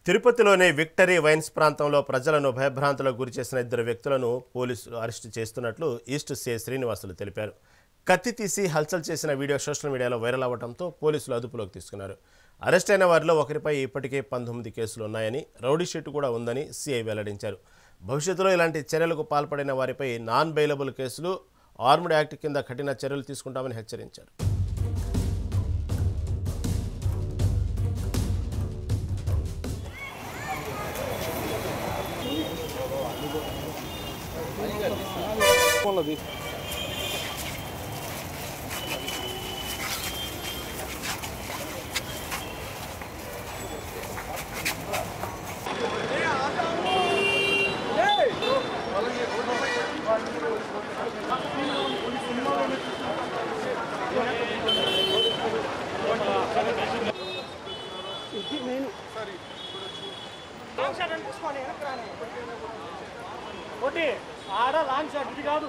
తిరుపతిలోని victory wines ప్రాంతంలో ప్రజలను భయభ్రాంతులకు గురిచేసిన 2 వ్యక్తులను పోలీసులు అరెస్టు చేస్తున్నట్లు ఈస్ట్ సిఐ శ్రీనివాసులు తెలిపారు. కత్తి తీసి హల్చల్ చేసిన వీడియో సోషల్ మీడియాలో వైరల్ అవ్వడంతో పోలీసులు అదుపులోకి తీసుకున్నారు. అరెస్ట్ అయిన వారిలో ఒకరిపై ఇప్పటికే 19 కేసులు ఉన్నాయని, రౌడీ షీట్ కూడా ఉందని సిఐ వెల్లడించారు. భవిష్యత్తులో ఇలాంటి చర్యలకు పాల్పడిన వారిపై నాన్ బెయిలబుల్ కేసులు, ఆర్మ్డ్ యాక్ట్ కింద కఠిన చర్యలు తీసుకుంటామని హెచ్చరించారు. లాంగ్ షాట్ ఇది కాదు.